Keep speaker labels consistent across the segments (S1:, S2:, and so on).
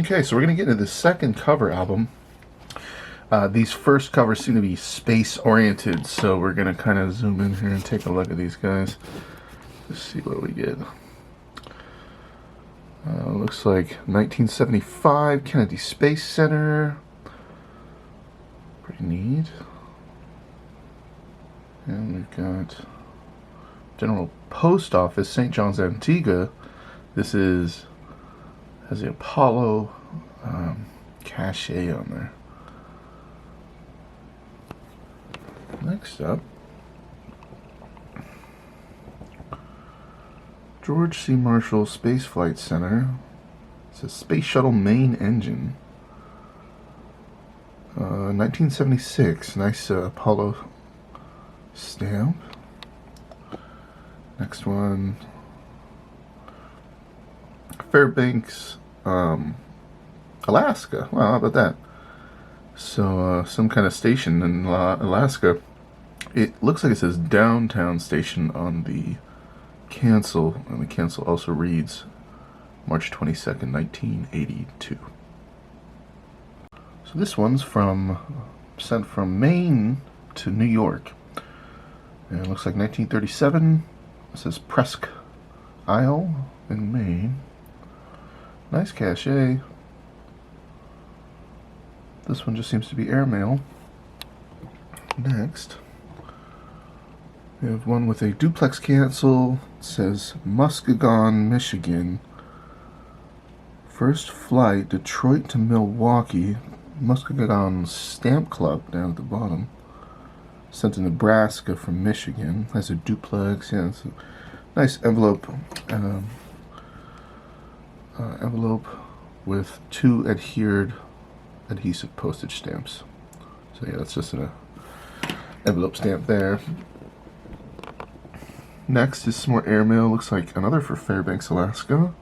S1: Okay, so we're going to get into the second cover album. These first covers seem to be space-oriented, so we're going to kind of zoom in here and take a look at these guys. Let's see what we get. Looks like 1975 Kennedy Space Center. Pretty neat. And we've got General Post Office, St. John's, Antigua. This has the Apollo cachet on there. Next up, George C. Marshall Space Flight Center. It's a Space Shuttle main engine. 1976. Nice Apollo stamp. Next one, Fairbanks, Alaska. Wow, how about that? So, some kind of station in Alaska. It looks like it says downtown station on the cancel, and the cancel also reads March 22nd, 1982. So this one's sent from Maine to New York. And it looks like 1937. It says Presque Isle in Maine. Nice cachet. This one just seems to be airmail. Next, we have one with a duplex cancel. It says Muskegon, Michigan. First flight, Detroit to Milwaukee. Muskegon Stamp Club down at the bottom. Sent to Nebraska from Michigan. Has a duplex. Yeah, it's a nice envelope. Envelope with 2 adhesive postage stamps. So yeah, that's just an envelope stamp there. Next is some more airmail. Looks like another for Fairbanks, Alaska.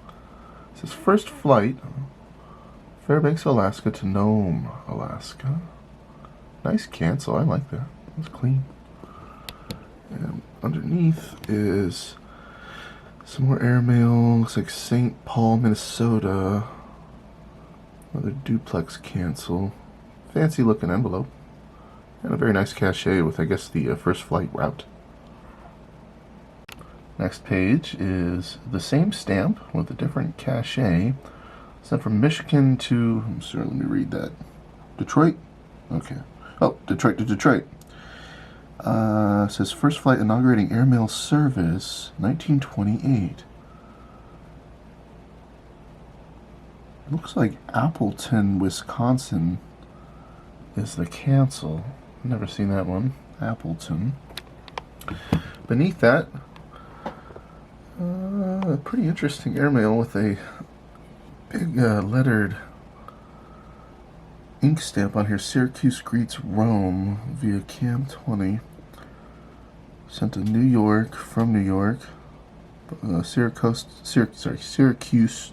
S1: It says first flight, Fairbanks, Alaska to Nome, Alaska. Nice cancel. I like that. It's clean. And underneath is some more airmail. Looks like St. Paul, Minnesota. Another duplex cancel. Fancy looking envelope. And a very nice cachet with, I guess, the first flight route. Next page is the same stamp with a different cachet. Sent from Michigan to, I'm sorry, let me read that. Detroit? Okay. Oh, Detroit to Detroit. Says first flight inaugurating airmail service, 1928. Looks like Appleton, Wisconsin is the cancel. Never seen that one. Appleton. Beneath that, a pretty interesting airmail with a big lettered ink stamp on here. Syracuse greets Rome via Cam 20. Sent to New York from New York. Syracuse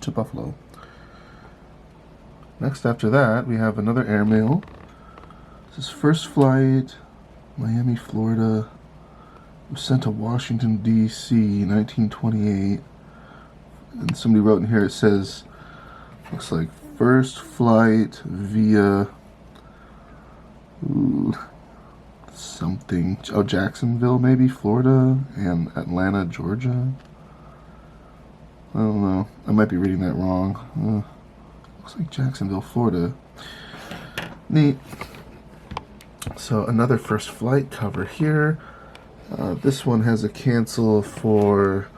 S1: to Buffalo. Next after that, we have another airmail. This is first flight, Miami, Florida. It was sent to Washington, D.C., 1928. And somebody wrote in here, it says, looks like first flight via something. Oh, Jacksonville, maybe, Florida, and Atlanta, Georgia. I don't know. I might be reading that wrong. Looks like Jacksonville, Florida. Neat. So another first flight cover here. This one has a cancel for,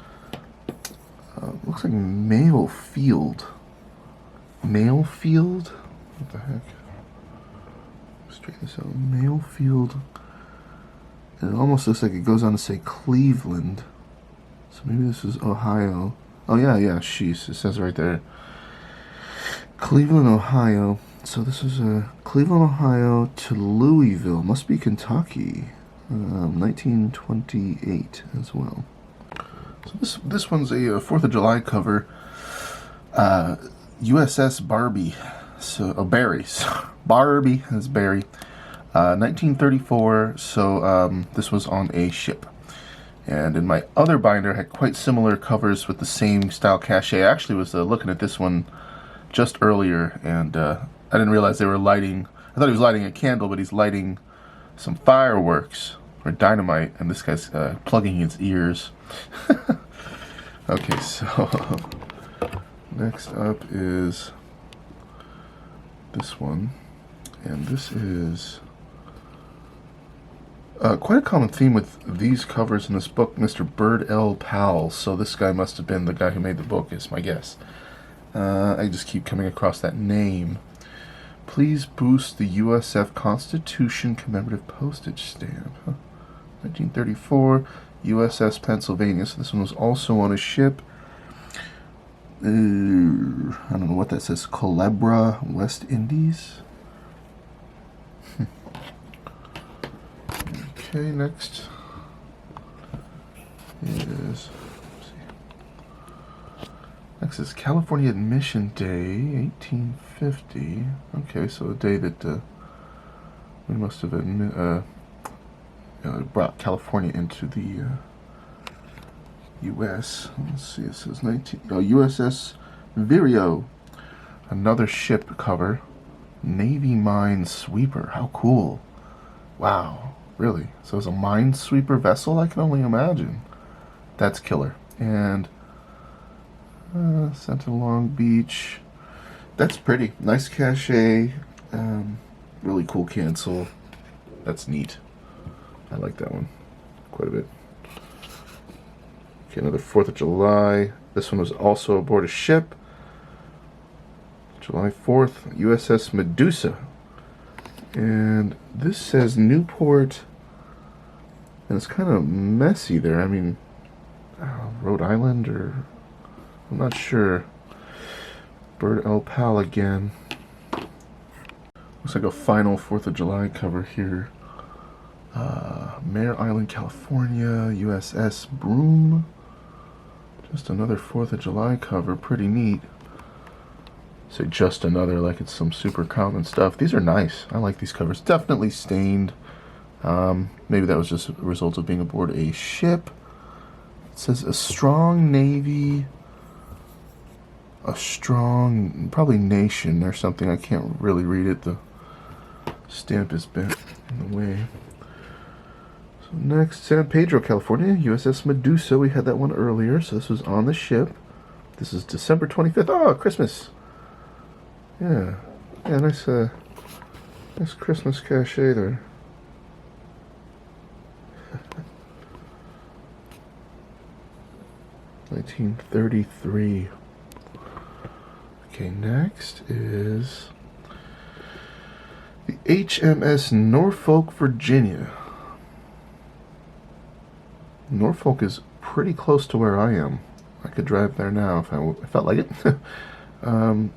S1: looks like Mail Field. Mail Field? What the heck? Straighten this out. Mail Field. And it almost looks like it goes on to say Cleveland. So maybe this is Ohio. Oh yeah, sheesh. It says right there. Cleveland, Ohio. So this is Cleveland, Ohio to Louisville. Must be Kentucky. 1928 as well. So this one's a 4th of July cover. USS Barbie. So Barry's. Barbie is Barry. 1934. So this was on a ship. And in my other binder, I had quite similar covers with the same style cachet. I actually was looking at this one just earlier, and I didn't realize they were lighting. I thought he was lighting a candle, but he's lighting some fireworks or dynamite, and this guy's plugging his ears. Okay, so next up is this one, and this is quite a common theme with these covers in this book, Mr. Bird L. Powell. So this guy must have been the guy who made the book, is my guess. I just keep coming across that name. Please boost the USF Constitution commemorative postage stamp. 1934, USS Pennsylvania. So this one was also on a ship. I don't know what that says. Culebra, West Indies. Okay, next is, next is California Admission Day, 1850. Okay, so a day that we must have brought California into the U.S. Let's see, it says USS Vireo, another ship cover, Navy mine sweeper. How cool! Wow. Really? So it's a minesweeper vessel? I can only imagine. That's killer. And sent to Long Beach. That's pretty. Nice cachet. Really cool cancel. That's neat. I like that one quite a bit. Okay, another 4th of July. This one was also aboard a ship. July 4th, USS Medusa. And this says Newport, and it's kind of messy there. I mean, Rhode Island, or I'm not sure. Bird L. Powell again. Looks like a final 4th of July cover here. Mare Island, California, USS Broom. Just another 4th of July cover. Pretty neat. Say just another, like it's some super common stuff. These are nice. I like these covers. Definitely stained. Maybe that was just a result of being aboard a ship. It says a strong navy, a strong, probably nation or something. I can't really read it. The stamp is bent in the way. So next, San Pedro, California, USS Medusa. We had that one earlier, so this was on the ship. This is December 25th. Oh, Christmas. Yeah, nice Christmas cachet there. $1933. Okay, next is the HMS Norfolk, Virginia. Norfolk is pretty close to where I am. I could drive there now if I felt like it.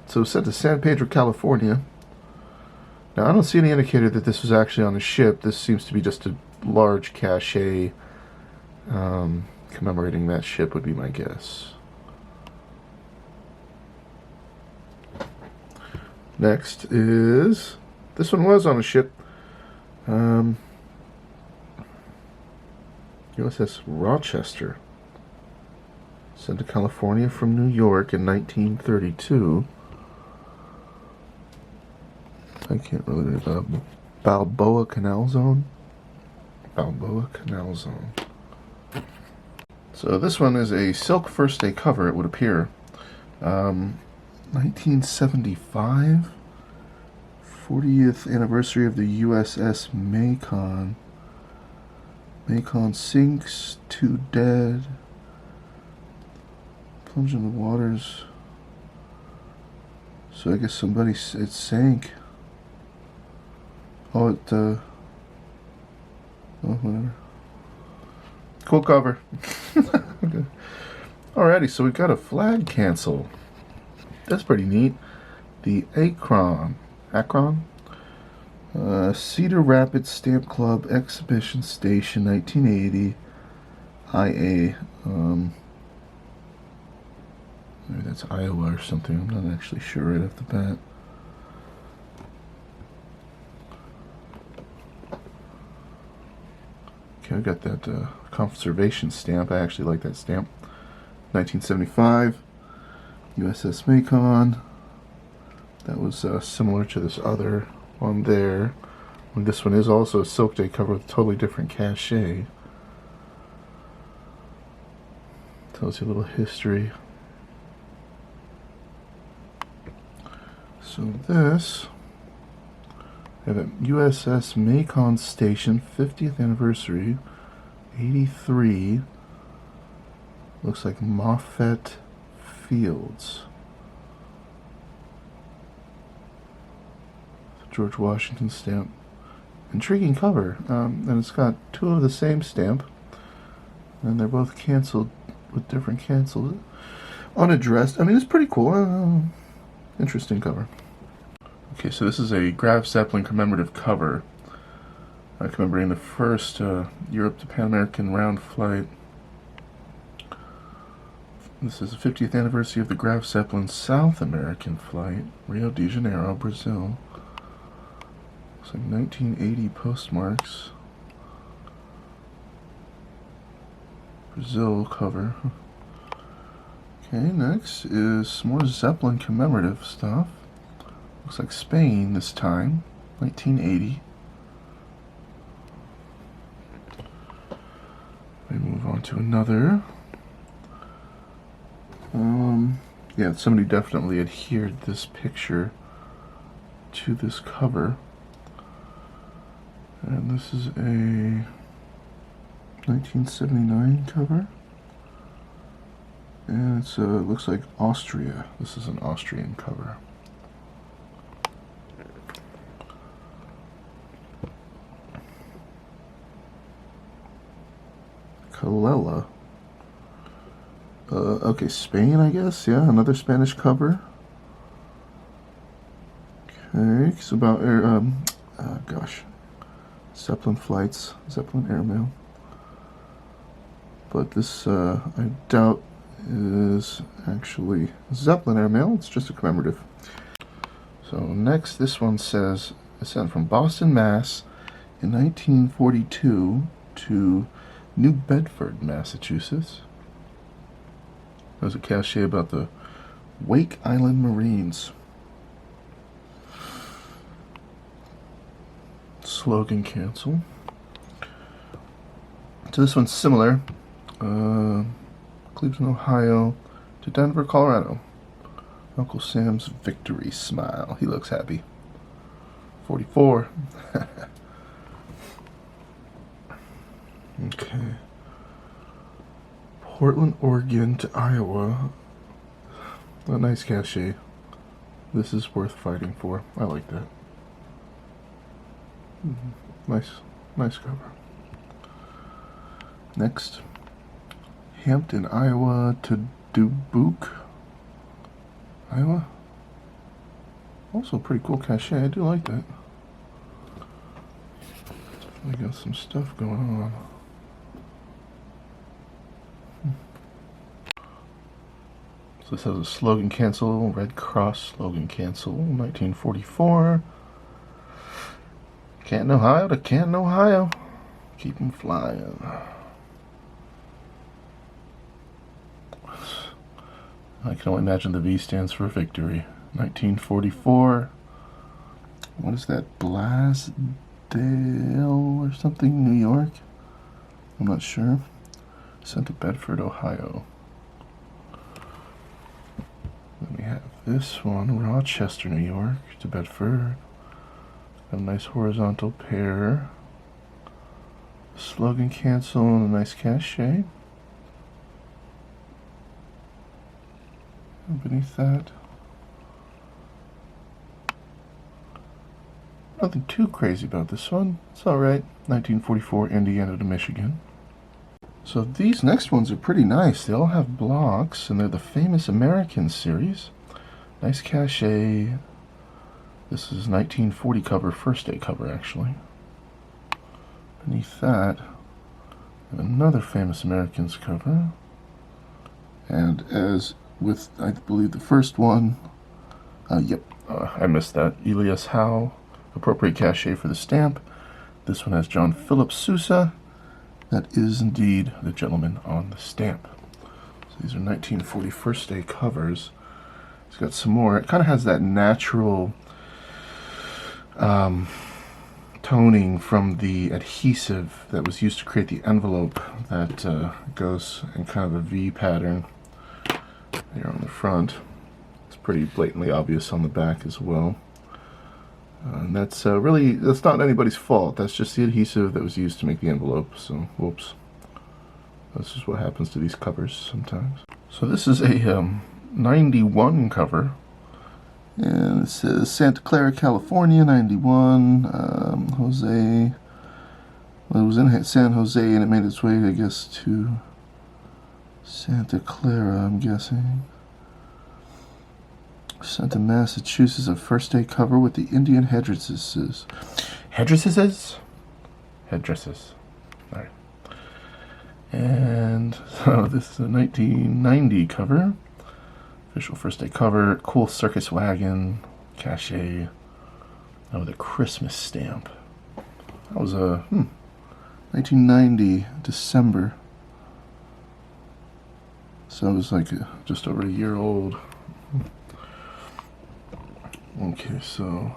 S1: So sent to San Pedro, California. Now I don't see any indicator that this was actually on a ship. This seems to be just a large cachet commemorating that ship would be my guess. Next is, this one was on a ship. USS Rochester. Sent to California from New York in 1932. I can't really read that. Balboa Canal Zone. Balboa Canal Zone. So this one is a silk first day cover, it would appear. 1975. 40th anniversary of the USS Macon. Macon sinks, 2 dead. Plunge in the waters. So I guess it sank. Oh, oh, whatever. Cool cover. Okay. Alrighty, so we've got a flag cancel. That's pretty neat. The Akron. Cedar Rapids Stamp Club Exhibition Station, 1980. IA. Maybe that's Iowa or something. I'm not actually sure right off the bat. Okay, I got that conservation stamp. I actually like that stamp. 1975. USS Macon. that was similar to this other one there. And this one is also a Silk Day cover with a totally different cachet. Tells you a little history. So this, I have a USS Macon Station, 50th anniversary, 83. Looks like Moffett Fields. George Washington stamp. Intriguing cover. And it's got two of the same stamp. And they're both canceled with different cancels. Unaddressed. I mean, it's pretty cool. Interesting cover. Okay, so this is a Graf Zeppelin commemorative cover. Commemorating the first Europe to Pan American round flight. This is the 50th anniversary of the Graf Zeppelin South American flight, Rio de Janeiro, Brazil. Looks like 1980 postmarks. Brazil cover. Okay, next is some more Zeppelin commemorative stuff. Looks like Spain this time, 1980. We move on to another. Yeah, somebody definitely adhered this picture to this cover. And this is a 1979 cover. And it's looks like Austria. This is an Austrian cover. Kalela. Okay, Spain, I guess. Yeah, another Spanish cover. Okay, it's about Zeppelin flights, Zeppelin airmail. But this, I doubt, is actually Zeppelin airmail. It's just a commemorative. So next, this one says, it's sent from Boston, Mass. in 1942 to New Bedford, Massachusetts. There's a cachet about the Wake Island Marines. Slogan cancel. So this one's similar. Cleveland, Ohio to Denver, Colorado. Uncle Sam's victory smile. He looks happy. 44. Okay. Portland, Oregon to Iowa. A nice cachet. This is worth fighting for. I like that. Nice cover. Next, Hampton, Iowa to Dubuque, Iowa. Also pretty cool cachet. I do like that. Definitely got some stuff going on. So this has a slogan cancel, Red Cross slogan cancel, 1944. Canton, Ohio to Canton, Ohio. Keep 'em flying. I can only imagine the V stands for victory. 1944. What is that? Blasdale or something? New York? I'm not sure. Sent to Bedford, Ohio. Then we have this one, Rochester, New York to Bedford. Got a nice horizontal pair. Slogan cancel and a nice cachet. And beneath that, nothing too crazy about this one. It's alright. 1944, Indiana to Michigan. So these next ones are pretty nice. They all have blocks, and they're the Famous American series. Nice cachet. This is 1940 cover, first day cover actually. Beneath that, another Famous Americans cover. And as with, I believe, the first one, I missed that. Elias Howe, appropriate cachet for the stamp. This one has John Philip Sousa. That is indeed the gentleman on the stamp. So these are 1940 first day covers. It's got some more. It kind of has that natural toning from the adhesive that was used to create the envelope that goes in kind of a V pattern here on the front. It's pretty blatantly obvious on the back as well. And that's that's not anybody's fault. That's just the adhesive that was used to make the envelope. So, whoops. This is what happens to these covers sometimes. So this is a 91 cover. And it says Santa Clara, California, 91. Jose. Well, it was in San Jose and it made its way, I guess, to Santa Clara, I'm guessing. Sent to Massachusetts, a first day cover with the Indian headdresses. Headdresses? Headdresses. Alright. And so this is a 1990 cover. Official first day cover. Cool circus wagon. Cachet. Oh, with a Christmas stamp. That was a 1990 December. So it was like just over a year old. Okay, so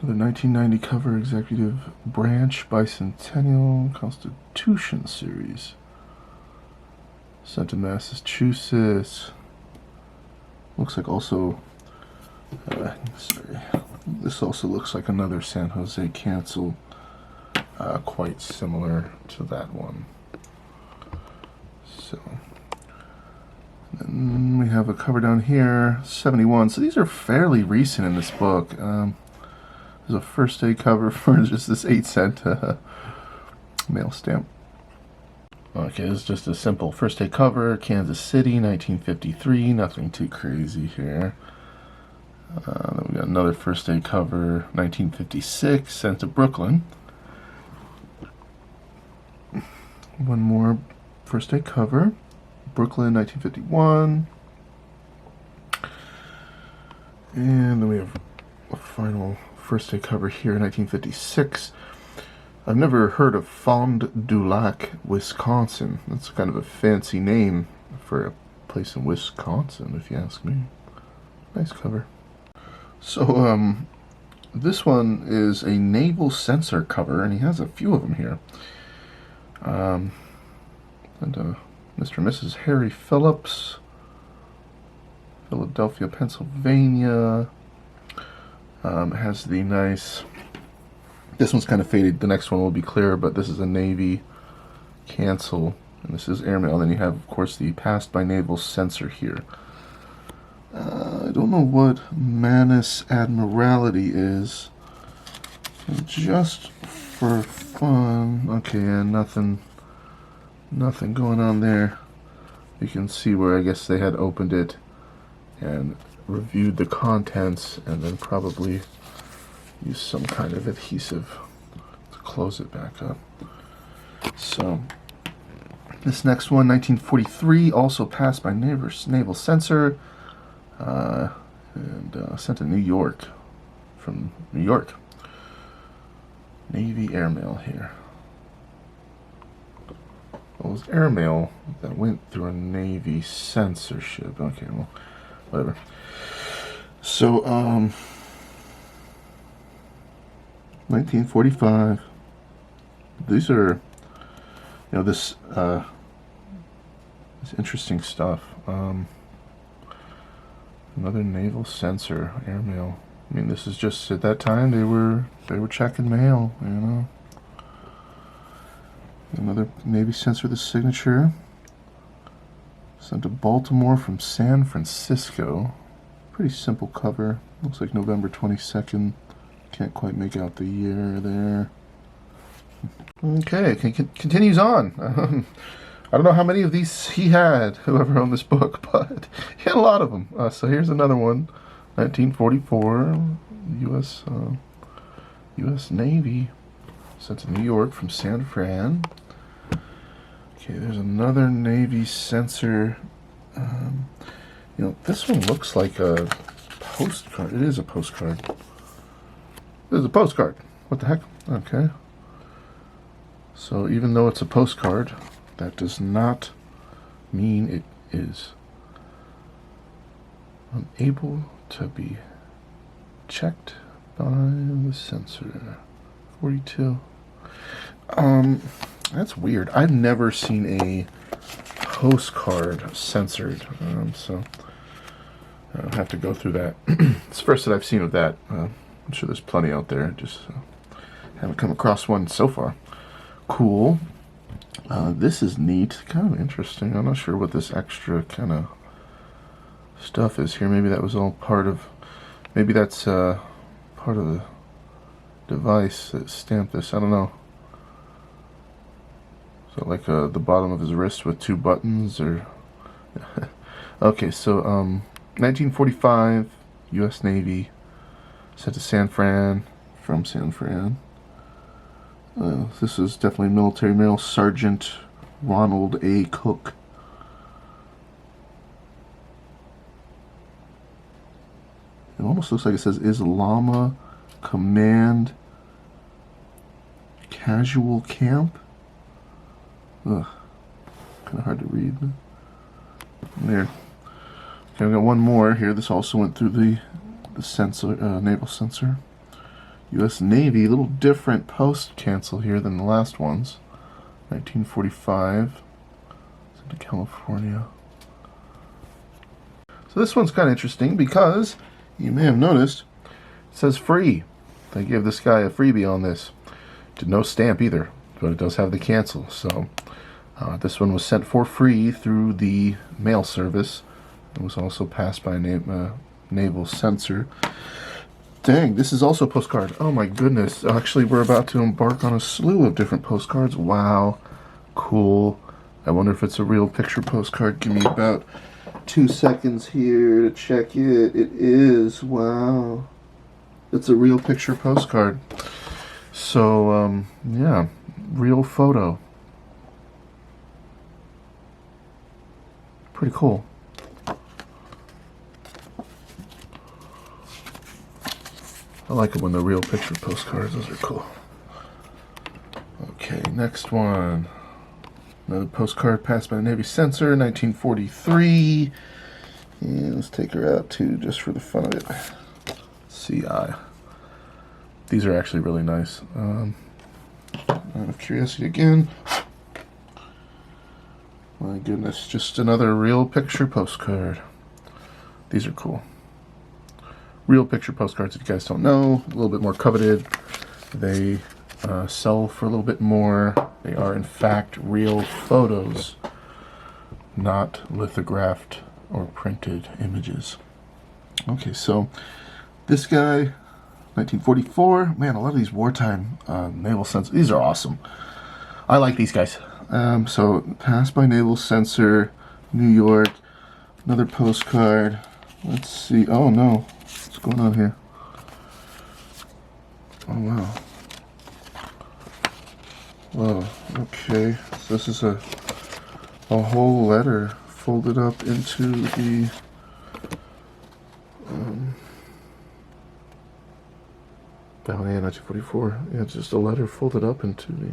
S1: another 1990 cover, Executive Branch Bicentennial Constitution Series. Sent to Massachusetts. Looks like also, sorry, this also looks like another San Jose cancel, quite similar to that one. So, and we have a cover down here, 71. So these are fairly recent in this book. There's a first day cover for just this 8-cent mail stamp. Okay, it's just a simple first day cover, Kansas City, 1953. Nothing too crazy here. Then we got another first day cover, 1956, sent to Brooklyn. One more first day cover, Brooklyn, 1951. And then we have a final first day cover here, 1956. I've never heard of Fond du Lac, Wisconsin. That's kind of a fancy name for a place in Wisconsin, if you ask me. Nice cover. So, this one is a naval sensor cover, and he has a few of them here. And Mr. and Mrs. Harry Phillips, Philadelphia, Pennsylvania. Has the nice, this one's kind of faded, the next one will be clear, but this is a Navy cancel, and this is airmail. Then you have, of course, the passed by naval sensor here. I don't know what Manus Admiralty is. Just for fun. Okay, and nothing going on there. You can see where I guess they had opened it and reviewed the contents and then probably used some kind of adhesive to close it back up. So this next one, 1943, also passed by naval censor, and sent to New York, from New York. Navy airmail here. Well, it was airmail that went through a Navy censorship. Okay, well, whatever. So, 1945. These are, this interesting stuff. Another naval censor, airmail. I mean, this is just, at that time they were checking mail, Another Navy censor, the signature. Sent to Baltimore from San Francisco. Pretty simple cover. Looks like November 22nd. Can't quite make out the year there. Okay, continues on. I don't know how many of these he had, whoever owned this book, but he had a lot of them. So here's another one, 1944, U.S. Navy, sent to New York from San Fran. Okay, there's another Navy censor. This one looks like a postcard. It is a postcard. It is a postcard. What the heck? Okay. So even though it's a postcard, that does not mean it is. unable to be checked by the sensor. 42. That's weird. I've never seen a postcard censored, so I'll have to go through that. It's the first that I've seen of that. I'm sure there's plenty out there. Just haven't come across one so far. Cool. This is neat. Kind of interesting. I'm not sure what this extra kind of stuff is here. Maybe that was all part of... Maybe that's part of the device that stamped this. I don't know. So like the bottom of his wrist with two buttons, or... Okay, so 1945, U.S. Navy, sent to San Fran, from San Fran. This is definitely military mail. Sergeant Ronald A. Cook. It almost looks like it says Islama Command Casual Camp. Ugh, kind of hard to read. There. Okay, we got one more here. This also went through the sensor, naval sensor. U.S. Navy, a little different post cancel here than the last ones. 1945. Sent to California. So this one's kind of interesting because you may have noticed it says free. They gave this guy a freebie on this. No stamp either, but it does have the cancel. So this one was sent for free through the mail service. It was also passed by a naval censor. Dang, this is also a postcard. Oh my goodness. Actually, we're about to embark on a slew of different postcards. Wow. Cool. I wonder if it's a real picture postcard. Give me about 2 seconds here to check it. It is. Wow. It's a real picture postcard. So, yeah. Real photo. Pretty cool. I like it when they're real picture postcards. Those are cool. Okay, next one. Another postcard passed by the Navy censor, 1943. And let's take her out too, just for the fun of it. CI. These are actually really nice. Out of curiosity again. My goodness, just another real picture postcard. These are cool. Real picture postcards, if you guys don't know, a little bit more coveted. They sell for a little bit more. They are, in fact, real photos, not lithographed or printed images. Okay, so this guy, 1944. Man, a lot of these wartime naval censors, these are awesome. I like these guys. So, passed by naval censor, New York. Another postcard. Let's see. Oh, no. What's going on here? Oh, wow. Whoa, okay. So this is a whole letter folded up into the oh yeah, 1944. Yeah, it's just a letter folded up into the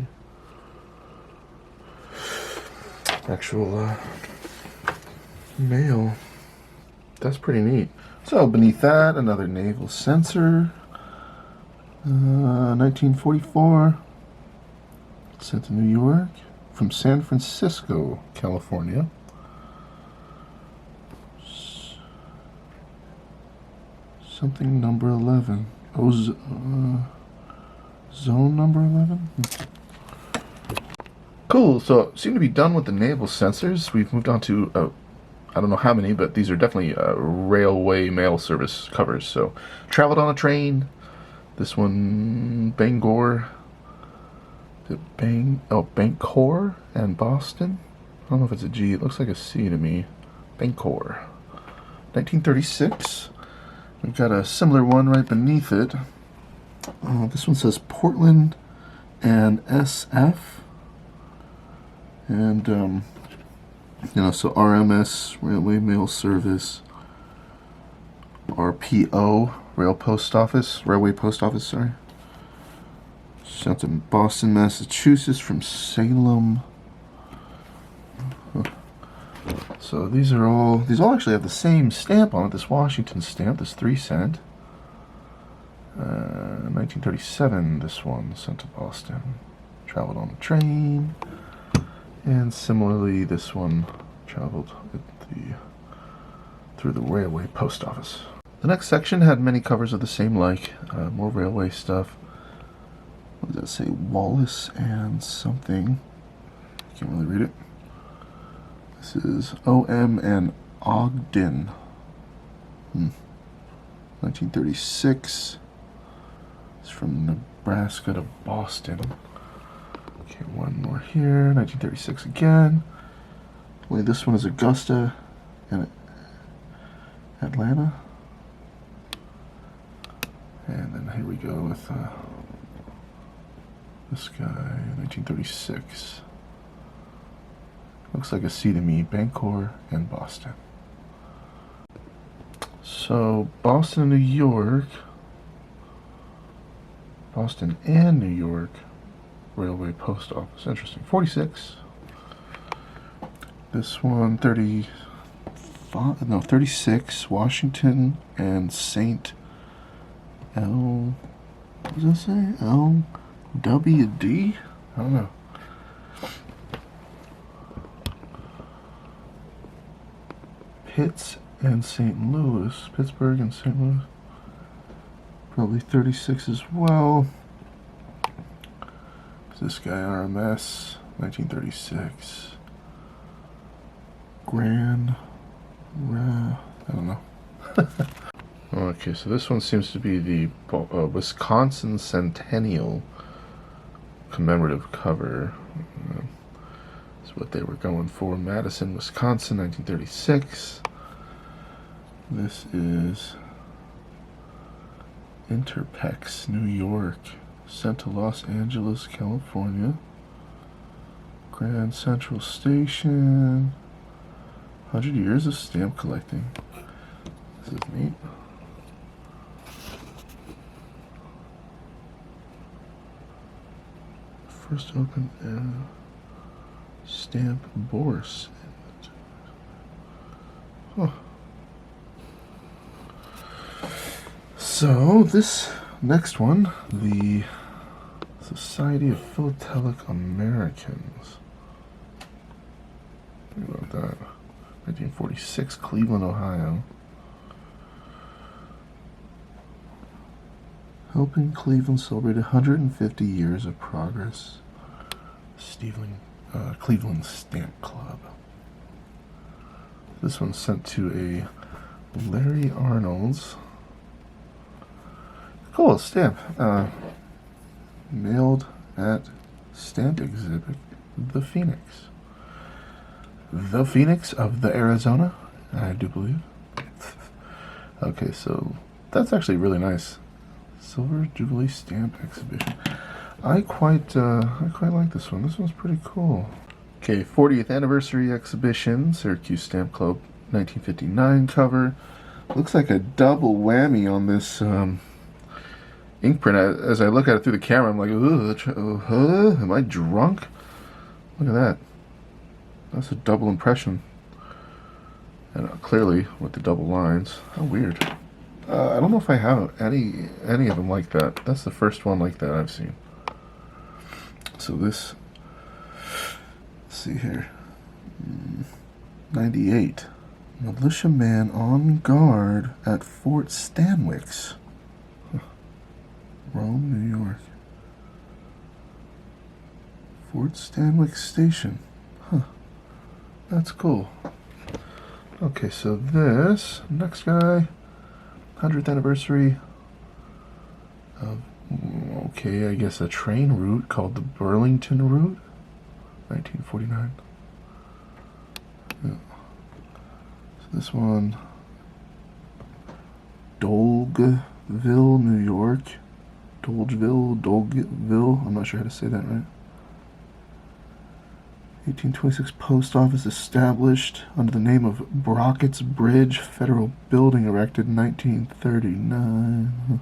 S1: actual mail. That's pretty neat. So beneath that, another naval censor. 1944. Sent to New York from San Francisco, California. Something number 11. Oh, zone number 11? Cool, so seem to be done with the naval censors. We've moved on to, I don't know how many, but these are definitely railway mail service covers. So, traveled on a train. This one, Bangor. Bangor and Boston. I don't know if it's a G. It looks like a C to me. Bangor. 1936. We've got a similar one right beneath it. This one says Portland and SF. And, so RMS, Railway Mail Service. RPO, Railway Post Office, sorry. Sent to Boston, Massachusetts from Salem. So these all actually have the same stamp on it. This Washington stamp, this 3 cent. 1937, this one sent to Boston. Traveled on the train. And similarly, this one traveled through the railway post office. The next section had many covers of the same like, more railway stuff. What does that say? Wallace and something. Can't really read it. This is O.M. and Ogden. 1936. It's from Nebraska to Boston. Okay, one more here. 1936 again. Only this one is Augusta and Atlanta. And then here we go with this guy, 1936. Looks like a C to me, Bangor and Boston. So, Boston and New York. Boston and New York Railway Post Office. Interesting. 46. This one, 36. Washington and St. L. What does that say? LWD? I don't know. Pitts and St. Louis. Pittsburgh and St. Louis. Probably 36 as well. This guy, RMS, 1936. I don't know. Okay, so this one seems to be the Wisconsin Centennial commemorative cover. That's what they were going for. Madison, Wisconsin, 1936. This is Interpex, New York. Sent to Los Angeles, California. Grand Central Station. 100 years of stamp collecting. This is neat. First open stamp Bourse. Huh. So this next one, the Society of Philatelic Americans. Think about that. 1946, Cleveland, Ohio. Helping Cleveland celebrate 150 years of progress. Cleveland Stamp Club. This one's sent to a Larry Arnold's. Cool stamp. Mailed at stamp exhibit, the Phoenix. The Phoenix of the Arizona, I do believe. Okay, so that's actually really nice. Silver Jubilee Stamp Exhibition. I quite like this one. This one's pretty cool. Okay, 40th Anniversary Exhibition, Syracuse Stamp Club, 1959 cover. Looks like a double whammy on this ink print. As I look at it through the camera, I'm like, am I drunk? Look at that. That's a double impression. And clearly with the double lines. How weird. I don't know if I have any of them like that. That's the first one like that I've seen. So this, let's see here, 98. Militiaman on guard at Fort Stanwix. Rome, New York. Fort Stanwix Station. Huh. That's cool. Okay, so this next guy, 100th anniversary of, okay, I guess a train route called the Burlington Route, 1949. Yeah. So this one, Dolgeville, New York. Dolgeville, I'm not sure how to say that right. 1826 post office established under the name of Brockett's Bridge, federal building erected in 1939.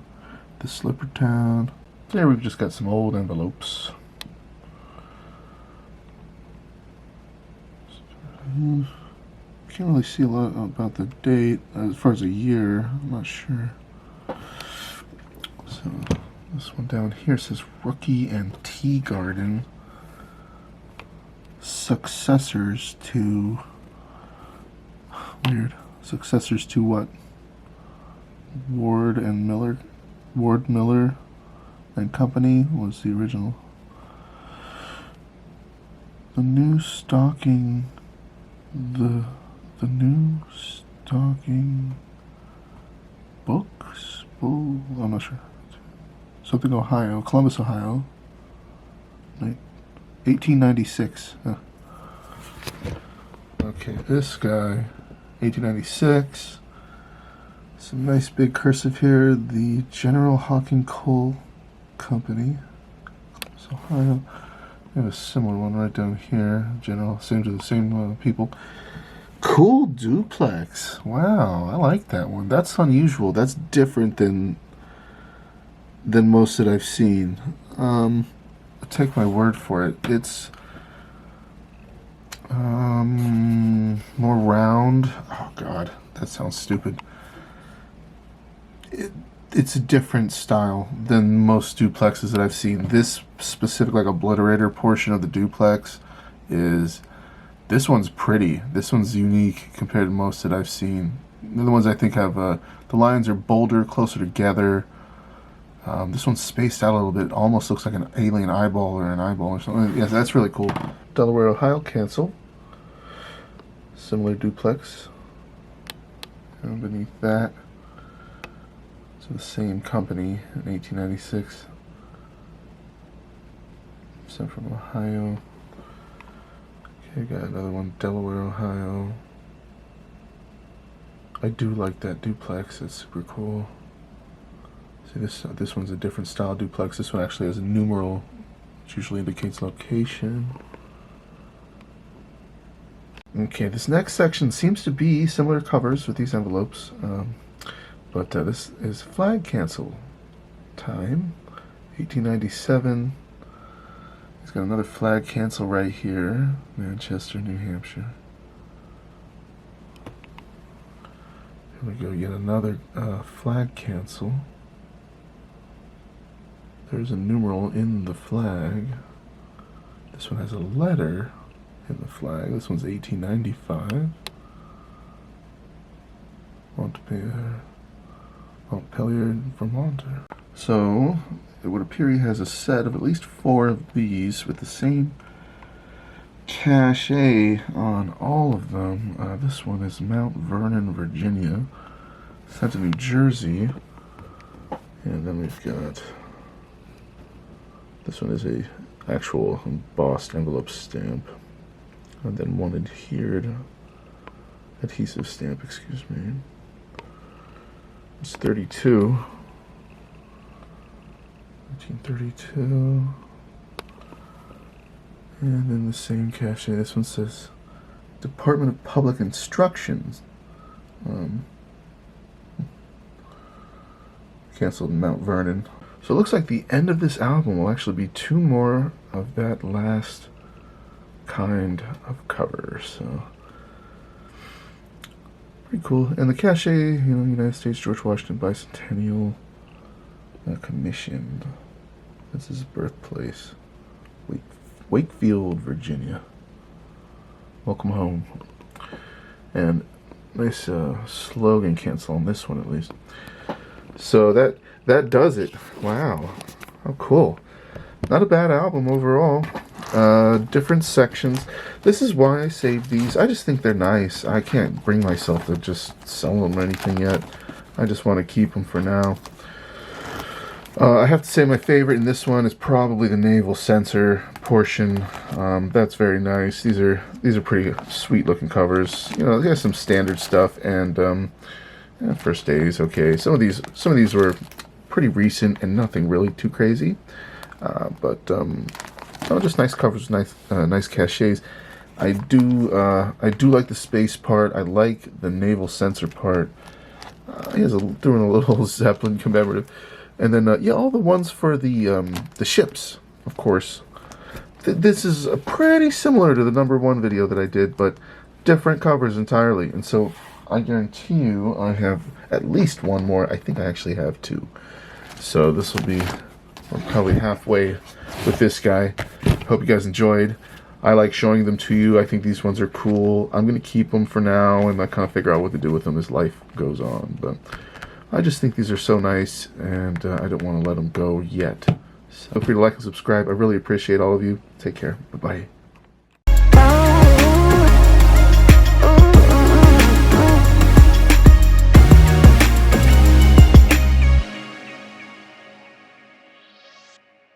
S1: The Slipper Town. There we've just got some old envelopes. Can't really see a lot about the date as far as a year. I'm not sure. So this one down here says Rookie and Tea Garden. Successors to... Weird. Successors to what? Ward Miller and Company was the original. The new stocking... The new stocking books? Oh, I'm not sure. Something Ohio, Columbus, Ohio. 1896. Okay, this guy, 1896. Some nice big cursive here. The General Hawking Coal Company, Columbus, Ohio. We have a similar one right down here. General, seems to the same people. Cool duplex. Wow, I like that one. That's unusual. That's different than most that I've seen. I'll take my word for it. It's more round. Oh God, that sounds stupid. It's a different style than most duplexes that I've seen. This specific, like, obliterator portion of the duplex is... This one's pretty. This one's unique compared to most that I've seen. The other ones I think have, the lines are bolder, closer together. This one's spaced out a little bit. Almost looks like an alien eyeball or an eyeball or something. Yeah, that's really cool. Delaware, Ohio, cancel. Similar duplex. And beneath that, it's the same company in 1896. Sent from Ohio. Okay, got another one, Delaware, Ohio. I do like that duplex. It's super cool. See, this one's a different style duplex. This one actually has a numeral, which usually indicates location. Okay, this next section seems to be similar covers with these envelopes, but this is flag cancel time, 1897. He's got another flag cancel right here, Manchester, New Hampshire. Here we go, yet another flag cancel. There's a numeral in the flag. This one has a letter in the flag. This one's 1895. Montpelier, Vermont. So it would appear he has a set of at least 4 of these with the same cachet on all of them. This one is Mount Vernon, Virginia, sent to New Jersey. And then we've got, this one is a actual embossed envelope stamp. And then one adhered adhesive stamp, excuse me. It's 32. 1932. And then the same cachet. This one says Department of Public Instructions. Canceled in Mount Vernon. So it looks like the end of this album will actually be 2 more of that last kind of cover. So pretty cool. And the cachet, you know, United States George Washington Bicentennial Commission. This is his birthplace. Wakefield, Virginia. Welcome home. And nice slogan cancel on this one at least. So that does it. Wow. How cool. Not a bad album overall. Different sections. This is why I saved these. I just think they're nice. I can't bring myself to just sell them or anything yet. I just want to keep them for now. I have to say my favorite in this one is probably the naval sensor portion. That's very nice. These are pretty sweet looking covers. You know, they have some standard stuff, and first days, okay. Some of these were pretty recent and nothing really too crazy, but just nice covers, nice cachets. I do like the space part. I like the naval sensor part. He has doing a little Zeppelin commemorative. And then, all the ones for the ships, of course. This is pretty similar to the #1 video that I did, but different covers entirely. And so I guarantee you I have at least one more. I think I actually have two. So this will be, we're probably halfway with this guy. Hope you guys enjoyed. I like showing them to you. I think these ones are cool. I'm going to keep them for now and I kind of figure out what to do with them as life goes on. But I just think these are so nice, and I don't want to let them go yet. So feel free to like and subscribe. I really appreciate all of you. Take care. Bye-bye.